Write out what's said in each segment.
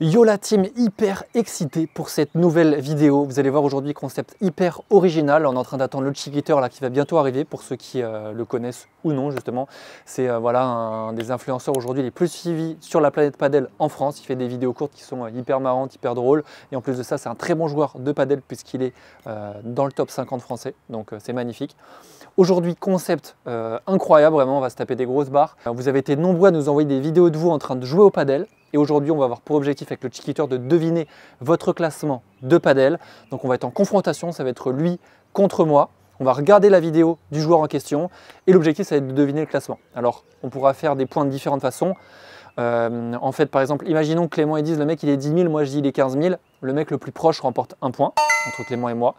Yo la team, hyper excité pour cette nouvelle vidéo. Vous allez voir aujourd'hui concept hyper original. On est en train d'attendre le Chiquiteur là qui va bientôt arriver pour ceux qui le connaissent ou non justement. C'est voilà un des influenceurs aujourd'hui les plus suivis sur la planète padel en France. Il fait des vidéos courtes qui sont hyper marrantes, hyper drôles. Et en plus de ça, c'est un très bon joueur de padel puisqu'il est dans le top 50 français. Donc c'est magnifique. Aujourd'hui, concept incroyable, vraiment, on va se taper des grosses barres. Vous avez été nombreux à nous envoyer des vidéos de vous en train de jouer au padel. Et aujourd'hui, on va avoir pour objectif avec le Chiquiteur de deviner votre classement de padel. Donc on va être en confrontation, ça va être lui contre moi. On va regarder la vidéo du joueur en question et l'objectif, ça va être de deviner le classement. Alors, on pourra faire des points de différentes façons. En fait, par exemple, imaginons que Clément dise le mec il est 10 000, moi je dis il est 15 000. Le mec le plus proche remporte un point entre Clément et moi.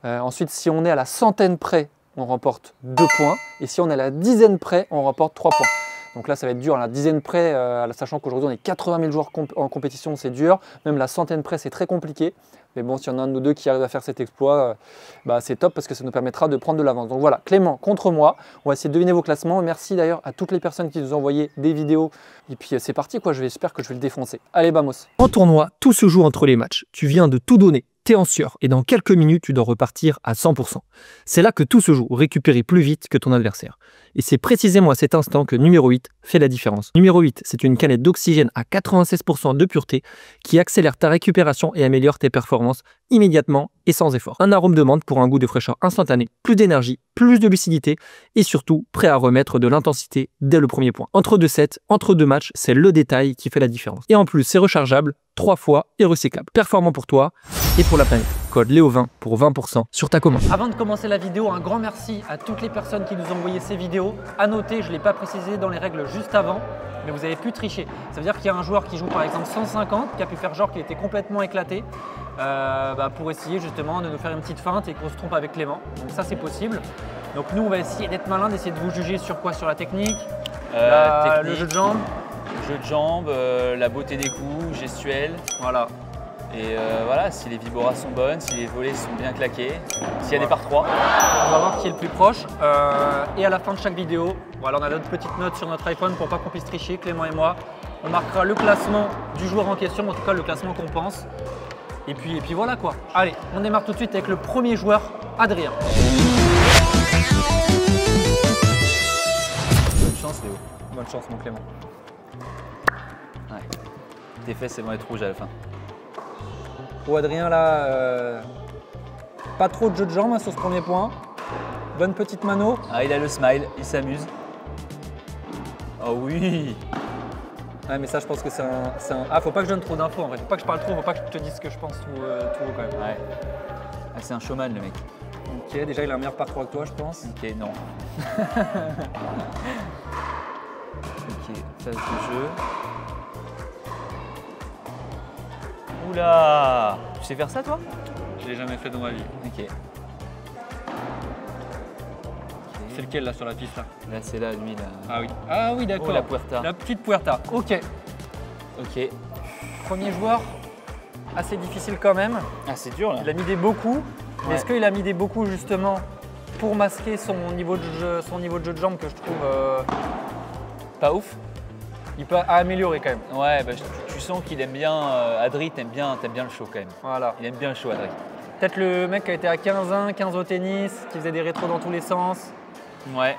Ensuite, si on est à la centaine près, on remporte 2 points. Et si on est à la dizaine près, on remporte 3 points. Donc là, ça va être dur. À la dizaine près, sachant qu'aujourd'hui, on est 80 000 joueurs en compétition, c'est dur. Même la centaine près, c'est très compliqué. Mais bon, s'il y en a un de nous deux qui arrive à faire cet exploit, c'est top parce que ça nous permettra de prendre de l'avance. Donc voilà, Clément contre moi. On va essayer de deviner vos classements. Merci d'ailleurs à toutes les personnes qui nous ont envoyé des vidéos. Et puis c'est parti, quoi. J'espère que je vais le défoncer. Allez, vamos. En tournoi, tout se joue entre les matchs. Tu viens de tout donner. T'es en sueur et dans quelques minutes, tu dois repartir à 100%. C'est là que tout se joue, récupérer plus vite que ton adversaire. Et c'est précisément à cet instant que numéro 8 fait la différence. Numéro 8, c'est une canette d'oxygène à 96% de pureté qui accélère ta récupération et améliore tes performances immédiatement et sans effort. Un arôme de menthe pour un goût de fraîcheur instantané, plus d'énergie, plus de lucidité et surtout prêt à remettre de l'intensité dès le premier point. Entre deux sets, entre deux matchs, c'est le détail qui fait la différence. Et en plus, c'est rechargeable 3 fois et recyclable. Performant pour toi et pour la planète. Code Léo20 pour 20% sur ta commande. Avant de commencer la vidéo, un grand merci à toutes les personnes qui nous ont envoyé ces vidéos. À noter, je ne l'ai pas précisé dans les règles juste avant, mais vous avez pu tricher. Ça veut dire qu'il y a un joueur qui joue par exemple 150, qui a pu faire genre qu'il était complètement éclaté pour essayer justement de nous faire une petite feinte et qu'on se trompe avec Clément. Donc ça c'est possible. Donc nous on va essayer d'être malin, d'essayer de vous juger sur quoi? Sur la technique, le jeu de jambes. Jeu de jambes, la beauté des coups, gestuelle. Voilà. Et voilà, si les viboras sont bonnes, si les volets sont bien claqués, s'il y a des par 3. On va voir qui est le plus proche. Et à la fin de chaque vidéo, voilà, on a notre petite note sur notre iPhone pour pas qu'on puisse tricher, Clément et moi. On marquera le classement du joueur en question, en tout cas le classement qu'on pense. Et puis voilà quoi. Allez, on démarre tout de suite avec le premier joueur, Adrien. Bonne chance Léo. Bonne chance mon Clément. Ouais. Tes fesses elles vont être rouges à la fin. Pour Adrien là, pas trop de jeu de jambes sur ce premier point. Bonne petite mano. Ah il a le smile, il s'amuse. Oh oui. Ouais mais ça je pense que c'est un... Ah faut pas que je donne trop d'infos en vrai, faut pas que je parle trop, faut pas que je te dise ce que je pense tout haut quand même. Ouais. Ah, c'est un showman le mec. Ok, déjà il a un meilleur par 3 que toi je pense. Ok, non. Ok, phase de jeu. Oula! Tu sais faire ça toi? Je l'ai jamais fait dans ma vie. Ok. C'est lequel là sur la piste là? Là c'est là lui là. Ah oui d'accord. Oh, la Puerta. La petite Puerta. Ok. Ok. Premier joueur, assez difficile quand même. Ah c'est dur là. Il a mis des beaucoup. Mais Ouais. est-ce qu'il a mis des beaucoup justement pour masquer son niveau de jeu de jambes que je trouve pas ouf? Il peut améliorer quand même. Ouais, bah, tu sens qu'il aime bien, Adri, t'aimes bien le show quand même. Voilà. Il aime bien le show, Adri. Peut-être le mec qui a été à 15-1, 15 au tennis, qui faisait des rétros dans tous les sens. Ouais,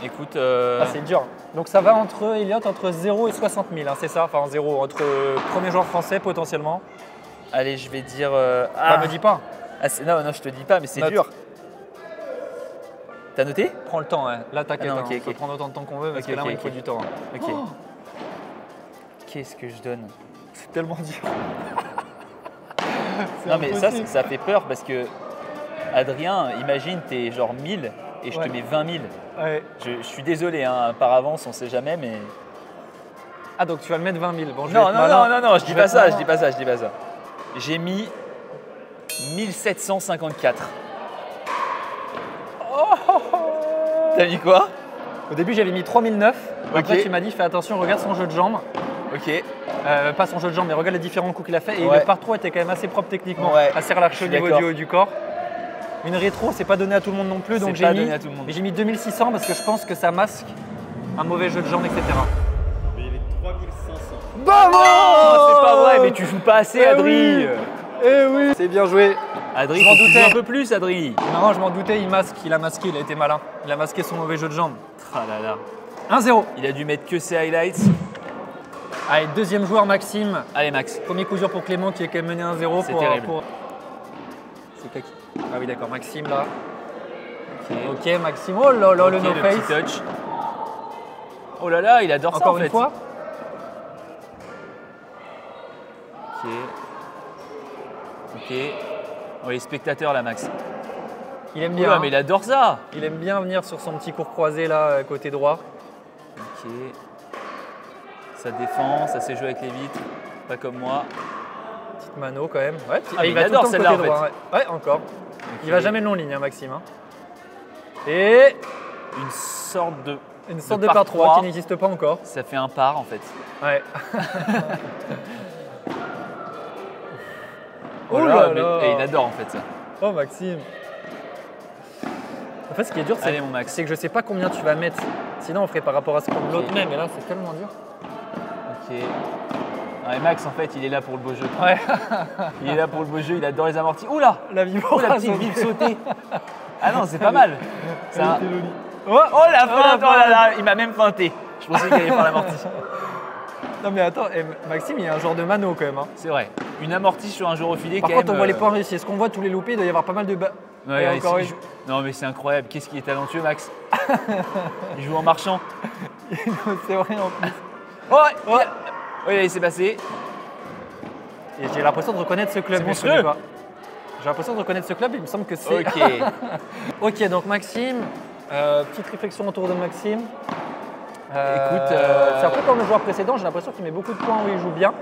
écoute… Ah, c'est dur. Donc ça va entre, Elliot, entre 0 et 60 000, hein, c'est ça? Enfin 0, entre premier joueur français potentiellement. Allez, je vais dire… Bah, me dis pas. Ah, non, je te dis pas, mais c'est Note. dur. T'as noté? Prends le temps, hein. Là t'inquiète, Ah non, hein. ok, On peut ok. prendre autant de temps qu'on veut parce Ok, que là ok, il faut ok. du temps. Hein. Ok. Oh, Qu'est-ce que je donne? c'est tellement dur. Non mais ça fait peur parce que Adrien, imagine t'es genre 1000 et je Ouais. te mets 20 000. Ouais. Je suis désolé, hein, par avance, on sait jamais, mais… Ah donc tu vas le mettre 20 000. Bon, je vais Non, être non, malin. non, je dis vais pas être ça, malin. je dis pas ça, je dis pas ça. J'ai mis 1754. T'as mis quoi? Au début j'avais mis 3009. Après Ok. tu m'as dit fais attention, regarde son jeu de jambes. Ok. Pas son jeu de jambes, mais regarde les différents coups qu'il a fait. Et Ouais. le par 3 était quand même assez propre techniquement, Ouais, assez relâché au je suis niveau d'accord. du haut et du corps. Une rétro, c'est pas donné à tout le monde non plus, donc C'est pas j'ai mis, donné à tout le monde. mais j'ai mis 2600 parce que je pense que ça masque un mauvais jeu de jambes, etc. Mais il est 3500. Vamos! Oh, c'est pas vrai, mais tu joues pas assez, Eh Adri. oui. Eh oui, c'est bien joué. Adri, Je m'en faut que tu joues doutais. un peu plus, Adri. Non, je m'en doutais, il masque, il a masqué, il a été malin. Il a masqué son mauvais jeu de jambes. Ah là là. 1-0. Il a dû mettre que ses highlights. Allez, deuxième joueur, Maxime. Allez, Max. Premier coup dur pour Clément qui est quand même mené 1-0. C'est terrible. C'est qui? Ah oui, d'accord, Maxime là. Ok. Ok, Maxime. Oh là là, le Ok, no le face. petit touch. Oh là là, il adore ça Encore en une fait. fois. Ok. Ok. Oh, les spectateurs là, Max. Il aime bien. Oula, hein. mais il adore ça. Il aime bien venir sur son petit court croisé là, côté droit. Ok. Ça défend, ça sait jouer avec les vitres. Pas comme moi. Petite mano quand même. Ouais, Ah, mais il va il tout le adore temps celle-là, côté en droit. fait. Ouais, encore. Ok. Il va jamais long ligne, hein, Maxime. hein. Et Une sorte de. une sorte de de par par 3 trois. qui n'existe pas encore. Ça fait un par en fait. Ouais. Oh Oh là, là mais- là. et il adore en fait ça. Oh Maxime. En fait, ce qui est dur, Allez, mon Max. c'est que je sais pas combien tu vas mettre. Sinon, on ferait par rapport à ce que Ok. l'autre met, mais là, c'est tellement dur. Ok. Ouais, Max en fait il est là pour le beau jeu. Ouais. Il est là pour le beau jeu, il adore les amortis. Oula! La vie Oh la petite vive sautée! Ah non, c'est pas mal! Ça... Oh, Oh la feinte! la Oh là feinte. là, il m'a même feinté. Je pensais qu'il allait faire l'amorti. Non mais attends, Maxime, il y a un genre de mano quand même. hein. C'est vrai. Une amortie sur un jour au filet Par quand contre, même, on voit les points réussis. Est-ce qu'on voit tous les loupés? Il doit y avoir pas mal de bas. Ouais, Et ouais, encore il une. joue- Non mais c'est incroyable. Qu'est-ce qui est talentueux, Max? Il joue en marchant. C'est vrai en plus. Oh, il a- Oui, il s'est passé. Et j'ai l'impression de reconnaître ce club. C'est mais je monstrueux. connais pas. J'ai l'impression de reconnaître ce club, il me semble que c'est. Ok. Ok, donc Maxime, petite réflexion autour de Maxime. Écoute, c'est un peu comme le joueur précédent, j'ai l'impression qu'il met beaucoup de points où il joue bien.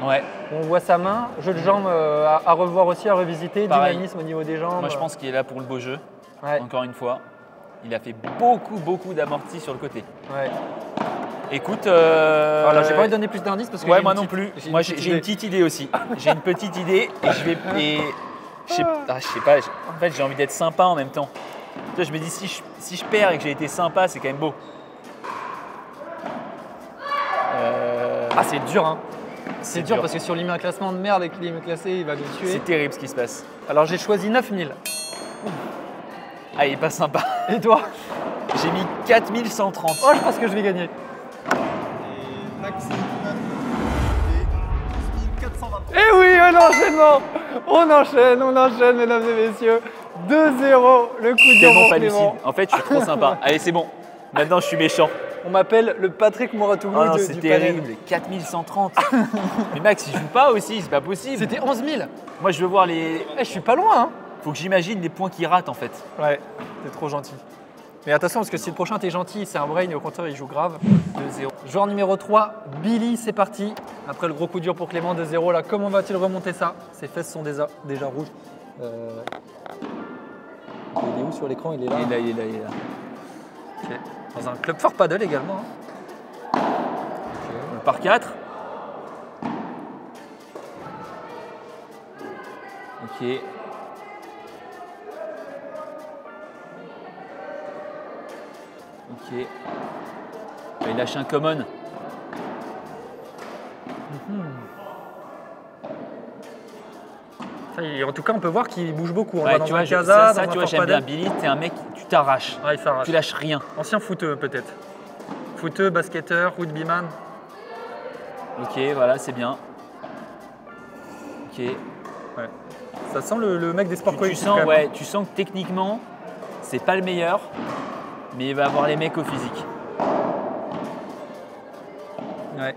Ouais. On voit sa main, jeu de jambes à revoir aussi, à revisiter, Pareil. dynamisme au niveau des jambes. Moi je pense qu'il est là pour le beau jeu. Ouais, Encore une fois. Il a fait beaucoup d'amortis sur le côté. ouais. Écoute. Voilà, j'ai pas envie de donner plus d'indices parce que Ouais, j'ai moi une non petite- plus. Moi j'ai une petite idée aussi. J'ai une petite idée et je vais. Et je sais pas. En fait, j'ai envie d'être sympa en même temps. Tu vois, je me dis si je perds et que j'ai été sympa, c'est quand même beau. Ah, c'est dur, hein. C'est dur dur. parce que si on lui met un classement de merde et qu'il est classé, il va nous tuer. C'est terrible ce qui se passe. Alors j'ai choisi 9000. Ah, il est pas sympa. Et toi? J'ai mis 4130. Oh, je pense que je vais gagner. Eh oui, un enchaînement. On enchaîne, mesdames et messieurs. 2-0, le coup de Tellement pour pas Clément. lucide. En fait, je suis trop sympa. Allez, c'est bon. Maintenant, je suis méchant. On m'appelle le Patrick Mouratoglou Oh non, du c'est panel. terrible. 4130. Mais Max, il joue pas aussi, c'est pas possible. C'était 11 000. Moi, je veux voir les. Eh, je suis pas loin, hein. Faut que j'imagine les points qu'il rate en fait. Ouais, t'es trop gentil. Mais attention, parce que si le prochain t'es gentil, c'est un brain et au contraire, il joue grave. 2-0. Joueur numéro 3, Billy, c'est parti. Après le gros coup dur pour Clément, 2-0. Là, comment va-t-il remonter ça? Ses fesses sont déjà rouges. Il est où sur l'écran? Il est là. Il est là, il est là, il est là. Ok. Dans un club fort paddle également. hein. Le par 4. Ok. Ok. Il lâche un common. En tout cas, on peut voir qu'il bouge beaucoup. On Ouais, va dans tu un vois, casa, ça, dans tu un vois, fort j'aime bien. paddle. Billy, t'es un mec, tu t'arraches. Ouais, il s'arrache. Tu lâches rien. Ancien footeux peut-être. Footeux, basketteur, rugbyman. Ok, voilà, c'est bien. Ok. Ça sent le mec des sports Tu collectifs. sens, quand même. ouais, tu sens que techniquement, c'est pas le meilleur, mais il va avoir les mecs au physique. Ouais.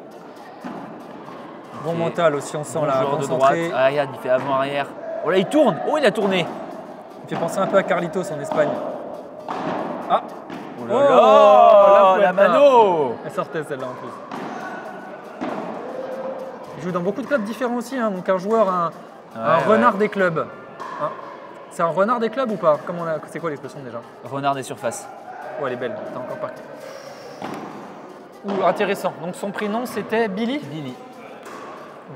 Bon Ok. mental aussi, on sent Bon la joueur de droite. concentré. Ah, regarde, il fait avant-arrière. Oh là, il tourne. Oh, il a tourné. Il fait penser un peu à Carlitos en Espagne. Ah, Oh là Oh, là, la la pointe. mano. elle sortait celle-là en plus. Il joue dans beaucoup de clubs différents aussi, hein, donc un joueur, un Ouais, renard des clubs. Hein. C'est un renard des clubs ou pas? C'est quoi l'expression déjà? Renard des surfaces. Oh, elle est belle, t'as encore pas. Ouh, intéressant. Donc son prénom c'était Billy.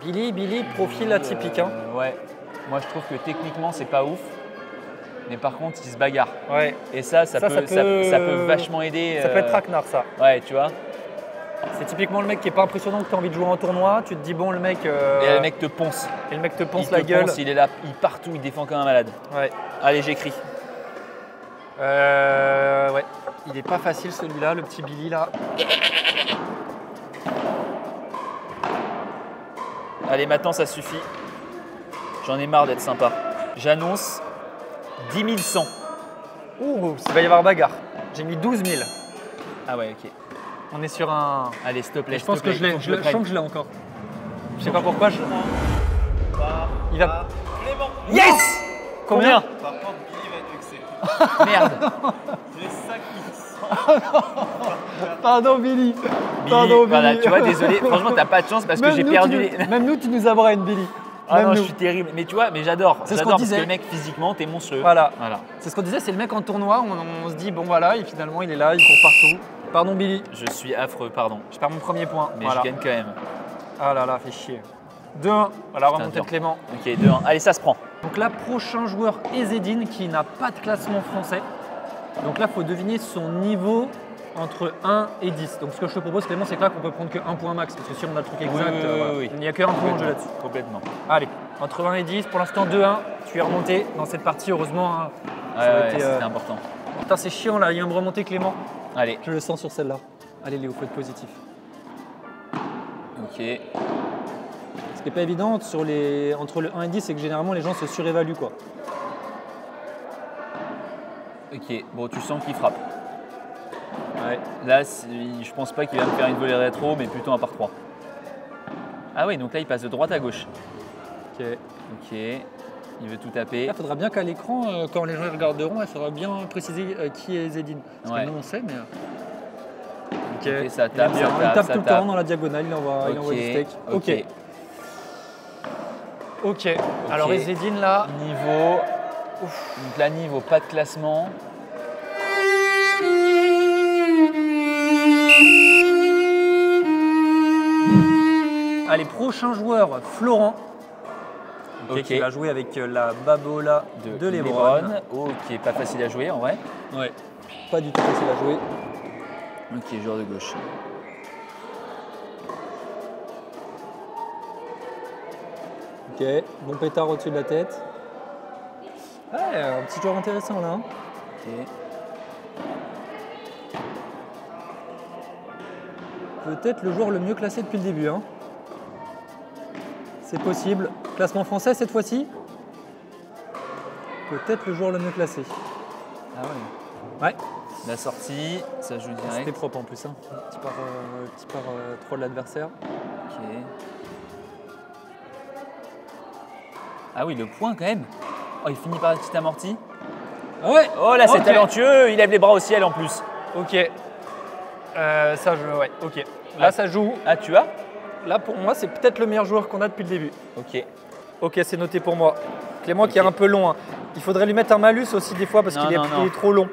Billy, profil atypique. Hein. Ouais. Moi, je trouve que techniquement, c'est pas ouf. Mais par contre, il se bagarre. Ouais. Et ça Ça peut peut- vachement aider. Ça peut être traquenard ça. Ouais, tu vois. C'est typiquement le mec qui est pas impressionnant, que tu as envie de jouer en tournoi. Tu te dis, bon, le mec. Et là, le mec te ponce. Et le mec te ponce Il la te gueule. ponce, il est là, il partout, il défend comme un malade. Ouais. Allez, j'écris. Ouais. Il est pas facile celui-là, le petit Billy là. Allez, maintenant ça suffit. J'en ai marre d'être sympa. J'annonce 10 100. Ouh, il va y avoir bagarre. J'ai mis 12 000. Ah ouais, ok. On est sur un. Allez, s'il te plaît. Je pense que je l'ai. Je sens que je l'ai encore. Je sais pas pourquoi. Il va. Yes! Combien? Par contre, Billy va être vexé. Merde. J'ai 5 Pardon Billy. Billy, voilà, tu vois, désolé. Franchement, t'as pas de chance parce que j'ai perdu les. Même nous, tu nous abraines Billy. Ah Même non, nous. je suis terrible. Mais tu vois, mais j'adore. C'est ce J'adore qu'on parce que disait. le mec, physiquement, t'es monstrueux. Voilà. Voilà. C'est ce qu'on disait, c'est le mec en tournoi. On se dit, bon voilà, et finalement, il est là, il court partout. Pardon Billy. Je suis affreux, pardon. Je perds mon premier point. Mais Voilà. je gagne quand même. Ah là là, fait chier. 2-1. Voilà, remontée de attends. Clément. Ok, 2-1. Allez, ça se prend. Donc là, prochain joueur, Ezzedine, qui n'a pas de classement français. Donc là, il faut deviner son niveau entre 1 et 10. Donc ce que je te propose, Clément, c'est que là qu'on peut prendre que 1 point max. Parce que si on a le truc exact, oui. il n'y a qu'un point en jeu là-dessus. Complètement. Allez, entre 1 et 10, pour l'instant 2-1. Tu es remonté dans cette partie, heureusement. Hein. Ça a Ouais, été, c'était important. Putain, c'est chiant là, il vient de remonter Clément. Allez. Je le sens sur celle-là. Allez Léo, faut être positif. Ok. Ce qui n'est pas évident entre le 1 et 10, c'est que généralement les gens se surévaluent quoi. Ok. Bon, tu sens qu'il frappe. Ouais. Là, je pense pas qu'il va me faire une volée rétro, mais plutôt un par 3. Ah oui, donc là, il passe de droite à gauche. Ok. Ok. Il veut tout taper. Là, il faudra bien qu'à l'écran, quand les gens regarderont, il faudra bien préciser qui est Ezzedine. Parce Ouais. que nous, on sait, mais. Ok, ça Il aime tape, bien. ça Il tape, tape ça tout le tape. temps dans la diagonale, il envoie du steak. Ok. Ok. Alors, Ezzedine là. Niveau. Donc là, niveau pas de classement. Allez, prochain joueur, Florent. Ok. Qui va jouer avec la Babola de Lebron. Ok, pas facile à jouer en vrai. Ouais. Pas du tout facile à jouer. Ok, joueur de gauche. Ok, bon pétard au-dessus de la tête. Ouais, un petit joueur intéressant là. Hein. Ok. Peut-être le joueur le mieux classé depuis le début. Hein. C'est possible. Classement français cette fois-ci. Peut-être le joueur le mieux classé. Ah ouais. Ouais. La sortie, ça joue C'était direct. propre en plus. Hein. Petit par 3 de l'adversaire. Ok. Ah oui, le point quand même. Oh, il finit par une petite amortie. Ah ouais. Oh là, c'est Ok. talentueux. Il lève les bras au ciel en plus. Ok. Ça joue, ouais. Ok. Là Ah. ça joue. Ah, tu as? Là pour moi c'est peut-être le meilleur joueur qu'on a depuis le début. Ok. Ok, c'est noté pour moi. Clément qui est Ok. un peu long. Hein. Il faudrait lui mettre un malus aussi des fois parce Non, qu'il non, non. est trop long.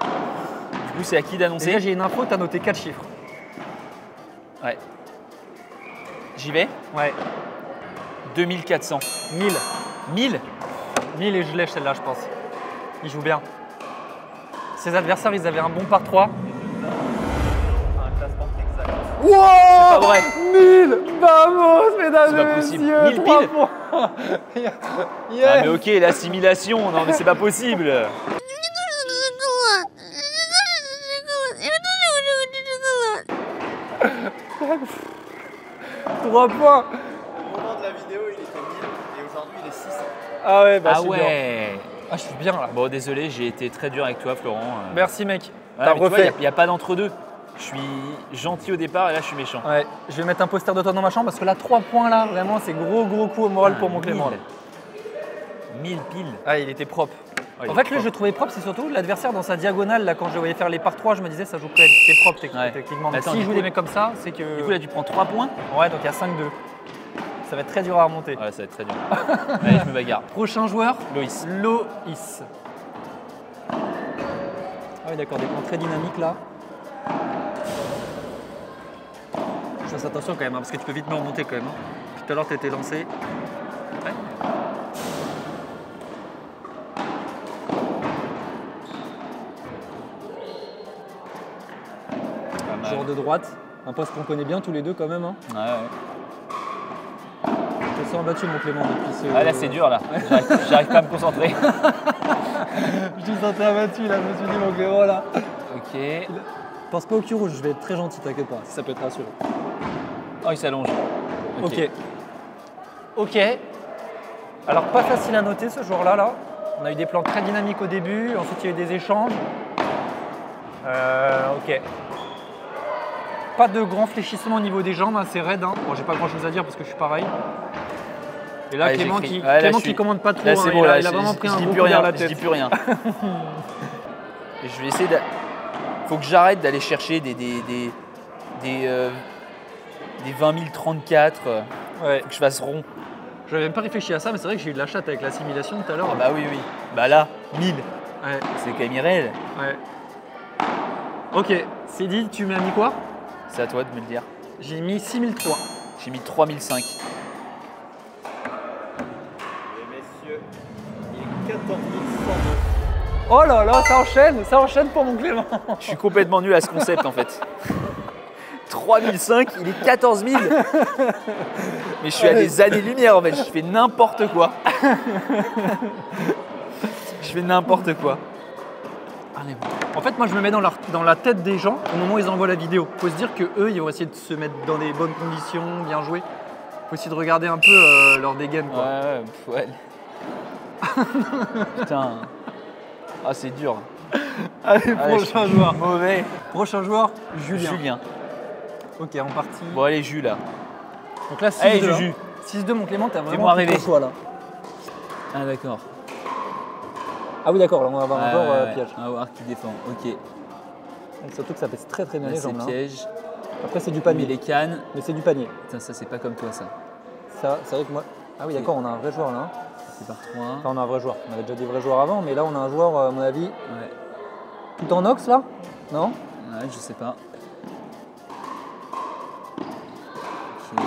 Du coup, c'est à qui Déjà d'annoncer? j'ai une info, t'as noté 4 chiffres. Ouais. J'y vais? Ouais. 2400. 1000. 1000? 1000 et je lèche celle-là je pense. Il joue bien. Ses adversaires ils avaient un bon par 3. Un classement exact. Wow, C'est pas vrai. 1000. Vamos mesdames C'est pas et possible. messieurs. 1000 3 pile. points. Yes. Ah mais ok, l'assimilation, non mais c'est pas possible. 3 points. Au moment de la vidéo, il était 1000 et aujourd'hui, il est 600. Ah ouais, bah Ah je suis bien. ouais. Ah je suis bien là. Bon désolé, j'ai été très dur avec toi Florent. Merci mec. Ouais, T'as mais tu vois, refait. il n'y a pas d'entre-deux. Je suis gentil au départ et là je suis méchant. Ouais, je vais mettre un poster de toi dans ma chambre parce que là 3 points là, vraiment c'est gros coup au moral pour mon Clément. Là. 1000 piles. Ah il était propre. Ouais, En il fait est lui propre. je le trouvais propre, c'est surtout l'adversaire dans sa diagonale là quand je le voyais faire les par 3, je me disais ça joue quand même, c'était propre Ouais. techniquement. Mais Mais attends, s'il du joue coup- des mecs comme ça, c'est que. Du coup là tu prends 3 points. Ouais donc il y a 5-2. Ça va être très dur à remonter. Ouais, ça va être très dur. Allez, je me bagarre. Prochain joueur, Loïs. Loïs. Ah oui d'accord, des plans très dynamiques là. Je fasse attention quand même, hein, parce que tu peux vite me remonter quand même. Hein. Tout à l'heure tu étais lancé. Ouais. Pas mal. Joueur de droite. Un poste qu'on connaît bien tous les deux quand même. Hein. Ouais. Je te sens abattu mon Clément depuis ce... Ah là c'est dur là, j'arrive pas à me concentrer. Je te sentais abattu là, je me suis dit mon Clément là. Ok. Pense pas au cul rouge, je vais être très gentil, t'inquiète pas, ça peut te rassurer. Oh il s'allonge. Ok. Ok. Alors pas facile à noter ce jour-là. Là. On a eu des plans très dynamiques au début, ensuite il y a eu des échanges. Ok. Pas de grand fléchissement au niveau des jambes, hein, c'est raide. Hein. Bon, j'ai pas grand chose à dire parce que je suis pareil. Et là, Ouais, Clément, Clément qui commande pas trop, là, c'est hein, bon, il là, a vraiment pris un je dis gros plus coup rien, dans la je tête. dis plus rien. Et je vais essayer de... Faut que j'arrête d'aller chercher des 20 034. Ouais. Faut que je fasse rond. Je n'avais même pas réfléchi à ça, mais c'est vrai que j'ai eu de la chatte avec l'assimilation tout à l'heure. Ah bah oui. Bah là, 1000. Ouais. C'est quand même irréel. Ouais. Ok, c'est dit, tu m'as mis quoi? C'est à toi de me le dire. J'ai mis 6003. J'ai mis 3005. Et messieurs, il est 14 102. Oh là là, ça enchaîne pour mon Clément. Je suis complètement nul à ce concept en fait. 3005, il est 14 000. Mais je suis à des années-lumière en fait, je fais n'importe quoi. Je fais n'importe quoi. Allez, bon. En fait, moi je me mets dans la tête des gens au moment où ils envoient la vidéo. Faut se dire qu'eux, ils vont essayer de se mettre dans des bonnes conditions, bien jouer. Faut essayer de regarder un peu leur dégaine. Quoi. Ouais. Putain. Ah, c'est dur. Allez, Allez, prochain joueur. Mauvais. Prochain joueur, Julien. Julien. Ok, en partie. Bon, allez, Jules là. Donc là, 6-2. Allez, Juju. 6-2, mon Clément, t'as Fais-moi vraiment pris rêver. ton choix là. Ah, d'accord. Ah oui, d'accord, là on va avoir un joueur piège. On va voir qui défend. Ok. Donc, surtout que ça pèse très très bien Là, les c'est jambes. Là. piège. Après, c'est du Mais panier. les cannes. Mais c'est du panier. Putain, ça, c'est pas comme toi, ça. Ça, c'est vrai que moi. Ah oui, d'accord, on a un vrai joueur là. Hein. C'est par 3. Enfin, on a un vrai joueur. On avait déjà des vrais joueurs avant, mais là on a un joueur, à mon avis, Ouais. tout en ox là. Non? Ouais, je sais pas. Ok.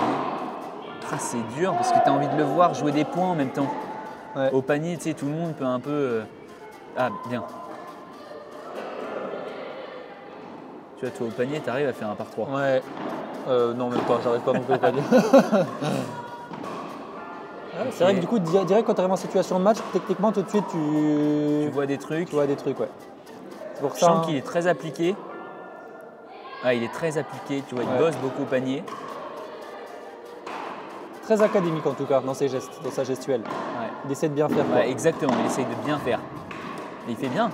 Ah, c'est dur parce que tu as envie de le voir jouer des points en même temps. Ouais. Au panier, tu sais, tout le monde peut un peu. Ah, bien. Tu vois, toi au panier, tu arrives à faire un par 3. Ouais. Non, même pas, j'arrive pas non plus au panier. C'est vrai que du coup, direct quand tu arrives en situation de match, techniquement tout de suite Tu vois des trucs. tu vois des trucs, ouais. C'est pour Je ça. sens qu'il est très appliqué. Ah, il est très appliqué, tu vois, il Ouais. bosse beaucoup au panier. Très académique en tout cas dans ses gestes, dans sa gestuelle. Ouais. Il essaie de bien faire. Quoi. Ouais, exactement, il essaye de bien faire. Et il fait bien.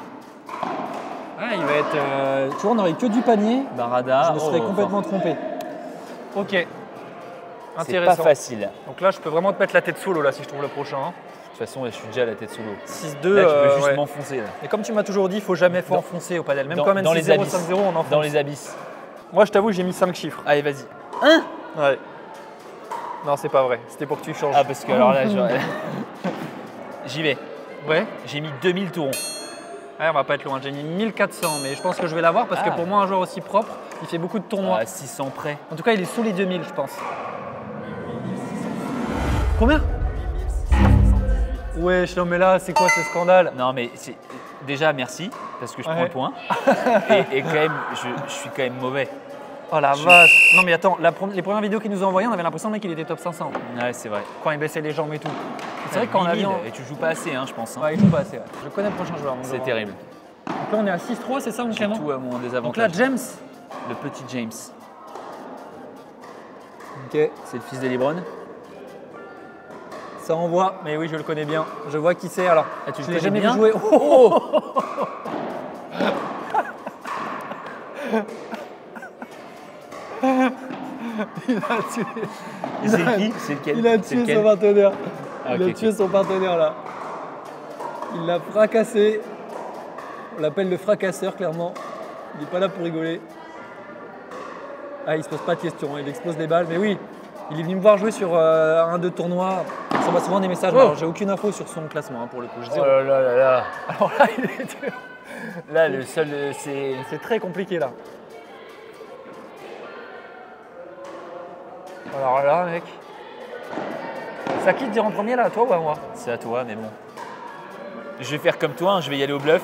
Ouais, il va être. Tu vois, on aurait que du panier. Barada. Je me serais oh, complètement trompé. Ok. C'est Intéressant. pas facile. Donc là, je peux vraiment te mettre la tête solo là si je trouve le prochain. Hein. De toute façon, je suis déjà à la tête solo. 6-2. Là, tu peux juste ouais. m'enfoncer. Là. Et comme tu m'as toujours dit, il faut jamais enfoncer au padel. Même quand même dans les 6-0, abysses. 5-0, on enfonce. Dans les abysses. Moi, je t'avoue, j'ai mis 5 chiffres. Allez, vas-y. Ouais. Non, c'est pas vrai. C'était pour que tu changes. Ah, parce que alors là, j'y vais. Ouais. J'ai mis 2000 tourons. Ouais, on va pas être loin. J'ai mis 1400, mais je pense que je vais l'avoir parce que pour moi, un joueur aussi propre, il fait beaucoup de tournois. À 600 près. En tout cas, il est sous les 2000, je pense. Combien? Ouais, non, mais là, c'est quoi ce scandale? Non, mais déjà, merci, parce que je prends Ouais. le point. et quand même, je suis quand même mauvais. Oh la vache! Non, mais attends, les premières vidéos qu'il nous a envoyées, on avait l'impression mec, il était top 500 Ouais, c'est vrai. quand il baissait les jambes et tout. C'est vrai que quand on a vu. 8000, et tu joues pas assez, hein, je pense. Hein. Ouais, il joue pas assez. Ouais. Je connais le prochain joueur. mon C'est joueur. terrible. Donc là, on est à 6-3, c'est ça, mon J'ai Clément? tout à mon Donc désavantage. là, James. Le petit James. Ok. C'est le fils de Lebron. Ça envoie, mais oui, je le connais bien. Je vois qui c'est. Alors, Ah, tu je le l'ai connais jamais bien vu jouer. Oh il a tué, Et c'est qui? C'est lequel? il a C'est tué lequel son partenaire. Ah, Il a ok, tué ok. son partenaire là. Il l'a fracassé. On l'appelle le fracasseur, clairement. Il n'est pas là pour rigoler. Ah, il se pose pas de questions, il expose les balles. Mais oui, il est venu me voir jouer sur un de tournois. Il s'envoie souvent des messages. Oh. Alors, j'ai aucune info sur son classement hein, pour le coup. Je Oh zéro. là là là là. Alors là, il est... Là, le seul, c'est. c'est très compliqué là. Alors là, mec. C'est à qui de dire en premier là, à toi ou à moi? C'est à toi, mais bon. Je vais faire comme toi, hein, je vais y aller au bluff.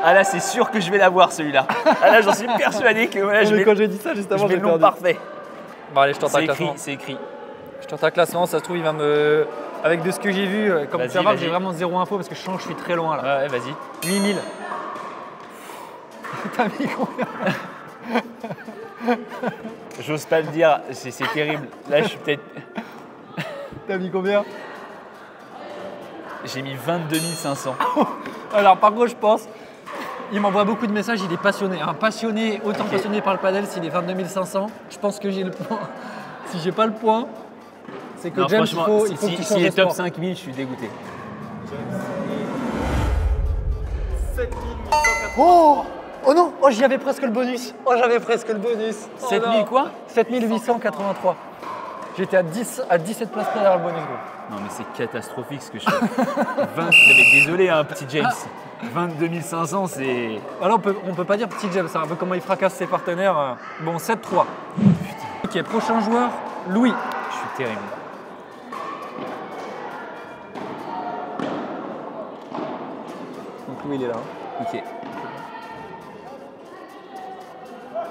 Ah là, c'est sûr que je vais l'avoir celui-là. Ah là, j'en suis persuadé que voilà, je Mais vais, quand j'ai dit ça juste je avant, vais j'ai le nom perdu. parfait. Bon, allez, je tente un C'est classement. écrit, c'est écrit. Je tente un classement, ça se trouve, il va me. Avec de ce que j'ai vu, comme tu Vas-y, vas voir, vas-y. j'ai vraiment zéro info parce que je sens que je suis très loin là. Ouais, vas-y. 8000. T'as mis combien? J'ose pas le dire, c'est terrible. Là, je suis peut-être. T'as mis combien? J'ai mis 22 500. Alors par contre, je pense, il m'envoie beaucoup de messages, il est passionné. Un passionné, autant Ok. passionné par le padel, s'il est 22 500, je pense que j'ai le point. Si j'ai pas le point, c'est que Non, James, franchement, il faut que tu changes s'il de est top sport. 5000, je suis dégoûté. Oh Oh non, oh j'y avais presque le bonus. Oh j'avais presque le bonus. Oh 7000 non. quoi? 7883. J'étais à 17 places près derrière le bonus. Gros. Non mais c'est catastrophique ce que je fais. 20... Non, mais désolé hein, petit James. 22 500 c'est... Alors on peut pas dire petit James, c'est un peu comment il fracasse ses partenaires. Bon 7-3. Ok, prochain joueur, Louis. Je suis terrible. Donc Louis il est là. Ok.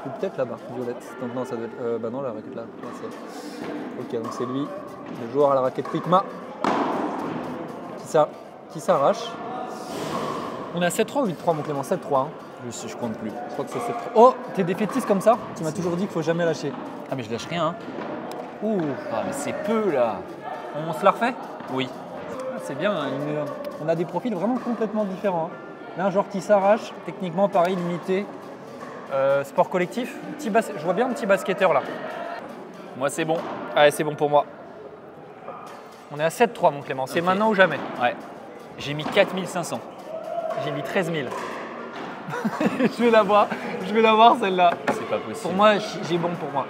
Ou peut-être là-bas, violette. Donc non, ça doit être. Bah non, la raquette là. Là, ok, donc c'est lui, le joueur à la raquette Quickma, qui s'arrache. On est à 7-3 ou 8-3, mon Clément? 7-3. Hein. Je compte plus. Je crois que c'est 7-3. Oh, t'es défaitiste comme ça? Tu m'as toujours dit qu'il faut jamais lâcher. Ah mais je lâche rien hein. Ouh, Ah mais c'est peu là. on se la refait? Oui. Ah, c'est bien, hein, on a des profils vraiment complètement différents. Hein. Là, un joueur qui s'arrache, techniquement pareil, limité. Sport collectif, je vois bien un petit basketteur là. Moi c'est bon. Allez, c'est bon pour moi. On est à 7-3 mon Clément, c'est Ok. maintenant ou jamais. Ouais. J'ai mis 4500. J'ai mis 13 000. je vais la voir celle-là. C'est pas possible. Pour moi, j'ai bon pour moi.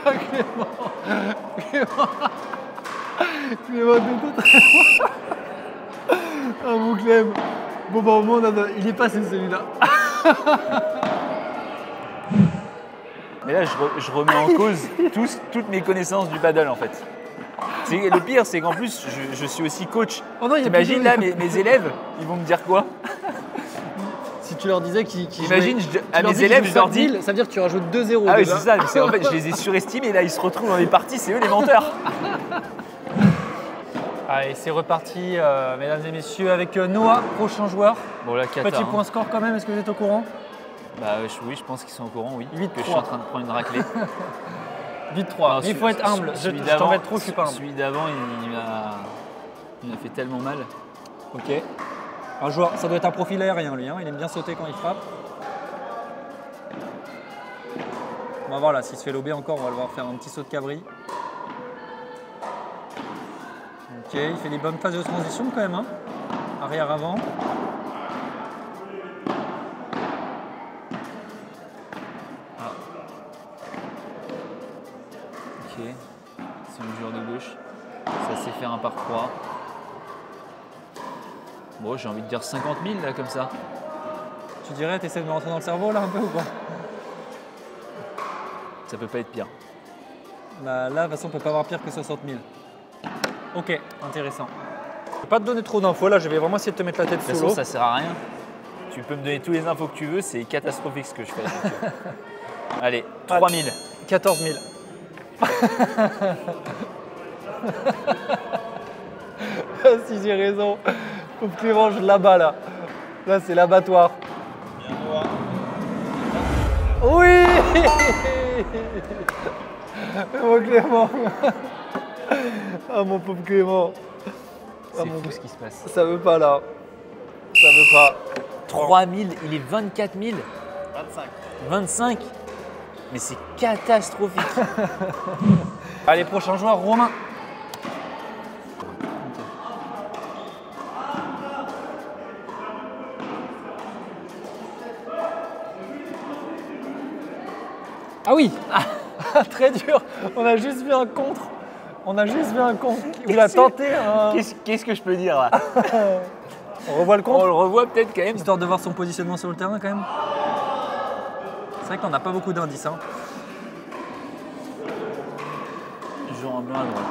Clément, t'es très loin. Ah mon Clem. Bon bah au moins il est passé celui-là. Mais là je remets en cause toutes mes connaissances du paddle en fait. Le pire c'est qu'en plus je suis aussi coach. Oh non, il y a T'imagines plus là de- mes élèves, ils vont me dire quoi? Si tu leur disais qu'ils Imagine, jouaient- à tu leur mes dis élèves, qu'ils je leur jouent dis- 5000, ça veut dire que tu rajoutes 2-0 Ah oui déjà. c'est ça, mais en fait je les ai surestimés et là ils se retrouvent dans les parties, c'est eux les menteurs. Allez, c'est reparti, mesdames et messieurs, avec Noah, prochain joueur. Bon là Qatar. Petit point score quand même, est-ce que vous êtes au courant? Bah oui, je pense qu'ils sont au courant, oui. 8-3. Que je suis en train de prendre une raclée. 8-3. Mais il faut être humble, je t'embête trop, je suis pas humble. Celui d'avant, il m'a fait tellement mal. Ok. Un joueur, ça doit être un profil aérien lui, hein. Il aime bien sauter quand il frappe. On va voir là, s'il se fait lober encore, on va le voir faire un petit saut de cabri. Ok, il fait des bonnes phases de transition quand même, hein. Arrière-avant. Ok. C'est une joueur de gauche. Ça sait faire un par 3. Bon, j'ai envie de dire 50 000 là, comme ça. Tu dirais, t'essaies de me rentrer dans le cerveau là un peu ou quoi? Ça peut pas être pire. Bah, là, de toute façon, on peut pas avoir pire que 60 000. Ok, intéressant. Je vais pas te donner trop d'infos là, je vais vraiment essayer de te mettre la tête De toute sous façon, l'eau. ça sert à rien. Tu peux me donner toutes les infos que tu veux, c'est catastrophique ce que je fais. Allez, 3000. 14 000. Si j'ai raison, faut que Clément, je là-bas là. Là, c'est l'abattoir. Oui. Mon Clément. Ah mon pauvre Clément. C'est fou ce qui se passe. Ça veut pas là. Ça veut pas. 3000, il est 24 000. 25. 25. Mais c'est catastrophique. Allez, prochain joueur, Romain. Ah oui. Très dur. On a juste vu un contre. On a juste vu un contre. Il a tenté un... Qu'est-ce que je peux dire là? On revoit le On contre. le revoit peut-être quand même. Histoire de voir son positionnement sur le terrain quand même. C'est vrai qu'on n'a pas beaucoup d'indices. Hein. Joueur en blanc à droite.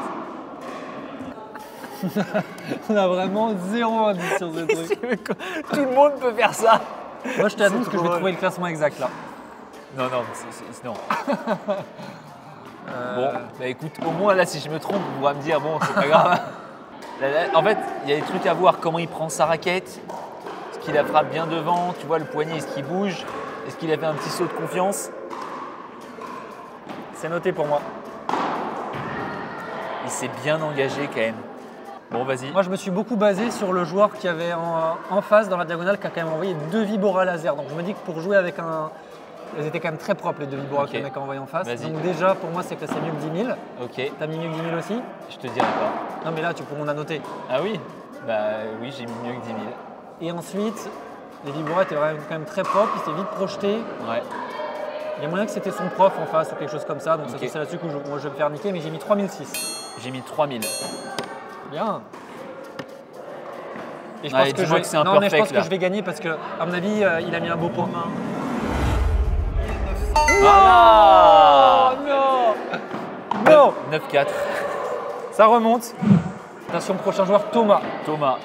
On a vraiment 0 indice sur ce truc. Tout le monde peut faire ça. Moi, je t'annonce que je vais drôle. trouver le classement exact là. Non, non, non. Bon, bah écoute, au moins là, si je me trompe, on pourra me dire, bon, c'est pas grave. En fait, il y a des trucs à voir, comment il prend sa raquette, est-ce qu'il la frappe bien devant, tu vois, le poignet, est-ce qu'il bouge, est-ce qu'il a fait un petit saut de confiance. C'est noté pour moi. Il s'est bien engagé quand même. Bon, vas-y. Moi, je me suis beaucoup basé sur le joueur qui avait en face, dans la diagonale, qui a quand même envoyé 2 Vibora laser. Donc, je me dis que pour jouer avec un. Elles étaient quand même très propres, les 2 Vibora que le mec a envoyé en face. Vas-y. Donc, déjà, pour moi, c'est que c'est mieux que 10 000. Ok, T'as mis mieux que 10 000 aussi? je te dirai pas. Non, mais là, on a noté. Ah oui? Bah oui, j'ai mis mieux que 10 000. Et ensuite, les Vibora étaient vraiment quand même très propres. Il s'est vite projeté. Ouais. Il y a moyen que c'était son prof en face ou quelque chose comme ça. Donc, Ok. c'est là-dessus que moi, je vais me faire niquer. Mais j'ai mis 3006. J'ai mis 3000. Bien. Et je Ouais, pense que dis-moi que c'est un non, mais je perfect, pense là. que je vais gagner parce que, à mon avis, il a mis un beau point. Ah non! Non! 9-4. Ça remonte. Attention, prochain joueur, Thomas. Thomas.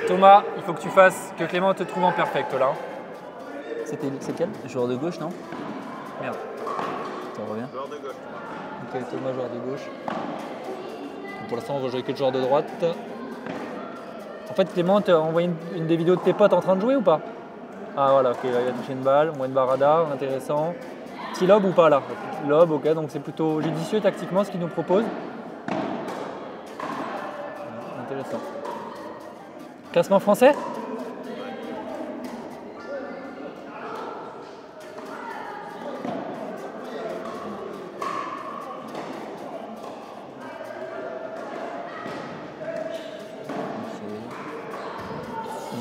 Thomas, il faut que tu fasses, que Clément te trouve en perfect là. C'est quel? Joueur de gauche, non? Merde. Ça revient. Joueur de gauche. Ok, Thomas, joueur de gauche. Pour l'instant, on va jouer que le joueur de droite. En fait, Clément, tu as envoyé une des vidéos de tes potes en train de jouer ou pas? Ah voilà, ok, là, il a touché une balle, moins de barre radar, intéressant. Petit lob ou pas là? Lob, ok, donc c'est plutôt judicieux tactiquement ce qu'il nous propose. Intéressant. Classement français?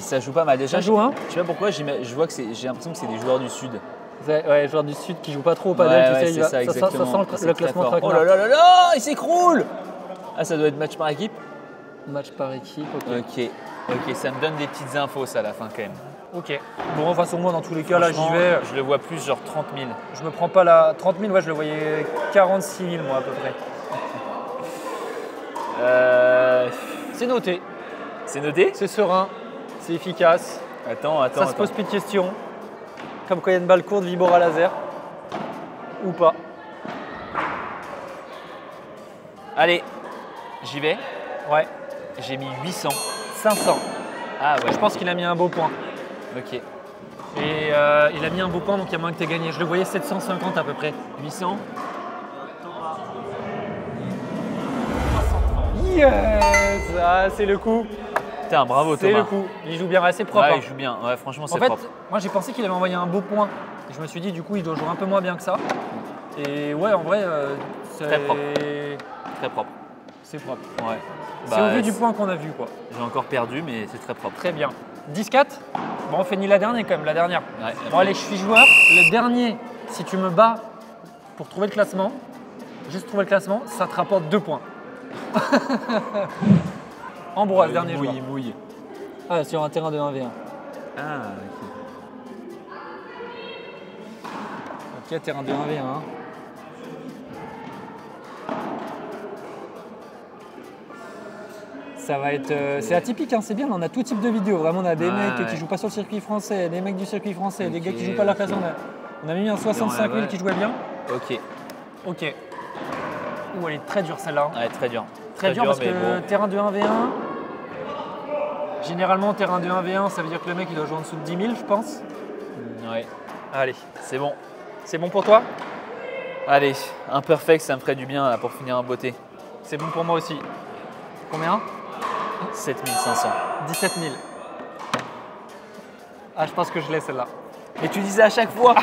Ça joue pas mal. Déjà, Ça joue, hein? je sais pas pourquoi, je vois que j'ai l'impression que c'est des joueurs du Sud. Ouais, joueur du Sud qui joue pas trop au padel, Ouais, tu ouais, sais, c'est il va- ça, exactement. sent C'est le très classement fort. traquenard. Oh là là là là, il s'écroule! Ah, ça doit être match par équipe? Match par équipe, Ok, ça me donne des petites infos ça à la fin quand même. ok. Bon, de toute façon, moi, dans tous les cas, là, j'y Franchement, vais. Je le vois plus genre 30 000. Je me prends pas la 30 000, ouais, je le voyais 46 000, moi, à peu près. C'est noté, C'est noté? c'est serein, c'est efficace. Attends. Ça se pose plus de questions. Comme quand il y a une balle courte, Vibora laser. Ou pas. Allez, j'y vais. Ouais, J'ai mis 800. 500. Ah ouais. Je pense qu'il a mis un beau point. Ok. Et il a mis un beau point, donc il y a moyen que tu aies gagné. Je le voyais 750 à peu près. 800. Yes! Ah, c'est le coup. Putain, bravo C'est Thomas. le coup. Il joue bien, c'est propre. Ouais, hein. il joue bien. Ouais, franchement, En c'est fait, propre. moi j'ai pensé qu'il avait envoyé un beau point. Et je me suis dit, du coup, il doit jouer un peu moins bien que ça. Et ouais, en vrai, c'est Très propre. Très propre. C'est propre. Ouais. C'est Bah, au vu du point qu'on a vu, quoi. J'ai encore perdu, mais c'est très propre. Très bien. 10-4. Bon, on finit la dernière quand même, la dernière. Ouais. Bon, allez, je suis joueur. Le dernier, si tu me bats pour trouver le classement, juste trouver le classement, ça te rapporte 2 points. Ambroise, dernier joueur. Il mouille. Ah, sur un terrain de 1v1. Ah, Ok, terrain de 1v1. Ça va être. C'est atypique, hein, c'est bien. On a tout type de vidéos. Vraiment, on a des mecs qui jouent pas sur le circuit français, des mecs du circuit français, des gars qui jouent pas la classe. On a mis un 65 000 qui jouait bien. ok. Ok. Ouh, elle est très dure celle-là. Ouais, très dur. Très dur parce mais que bon. terrain de 1v1. Généralement, terrain de 1v1, ça veut dire que le mec il doit jouer en dessous de 10 000, je pense. Ouais, Allez, c'est bon. c'est bon pour toi? Allez, un perfect, ça me ferait du bien là, pour finir en beauté. C'est bon pour moi aussi. Combien? 7500. 17 000. Ah, je pense que je l'ai celle-là. Mais tu disais à chaque fois.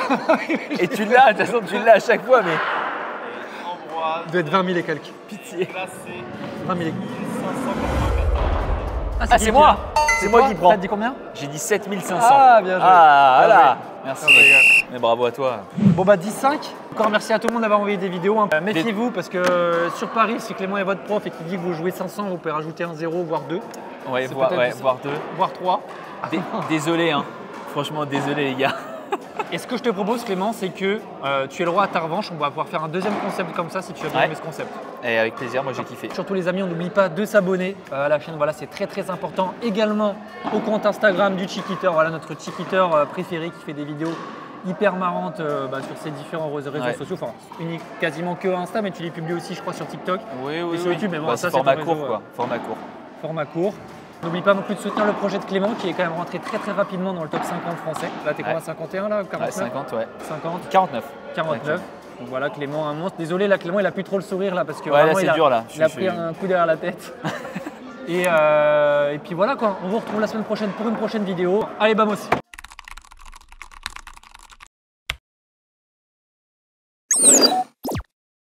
Et tu l'as, de toute façon, tu l'as à chaque fois, mais. Ambroise, Il doit être 20 000 et quelques. Pitié. classé 20 000 et quelques. 594. Ah, c'est moi. C'est moi qui prends. T'as dit combien? J'ai dit 7500. Ah, bien joué. Ah, Bien voilà. joué. Merci. Bien joué. Mais bravo à toi. Bon bah 10-5. Encore merci à tout le monde d'avoir envoyé des vidéos. hein. Méfiez-vous parce que sur Paris, si Clément est votre prof et qu'il dit que vous jouez 500, vous pouvez rajouter un 0 voire 2, Ouais, C'est voire, peut-être ouais, du- voire deux. voire 3. Désolé, hein. Franchement, désolé, les gars. Et ce que je te propose, Clément, c'est que tu es le roi à ta revanche. On va pouvoir faire un deuxième concept comme ça si tu as bien aimé ce concept. Et avec plaisir, moi j'ai kiffé. Surtout les amis, on n'oublie pas de s'abonner à la chaîne, voilà, c'est très important. Également au compte Instagram du Chiquiter, voilà notre Chiquiter préféré qui fait des vidéos hyper marrantes sur ses différents réseaux sociaux. Enfin, unique quasiment que Insta, mais tu les publies aussi, je crois, sur TikTok et sur YouTube. Mais bon, ça, c'est format court, quoi. Format court. N'oublie pas non plus de soutenir le projet de Clément qui est quand même rentré très rapidement dans le top 50 français. Là, t'es quoi, 51 là, 49 50, ouais. 50 49. 49. Donc voilà, Clément, un monstre. Désolé, là, Clément, il a plus trop le sourire là parce que là, vraiment, c'est dur là. Il a pris un coup derrière la tête. Et puis voilà quoi, on vous retrouve la semaine prochaine pour une prochaine vidéo. Allez, bam aussi.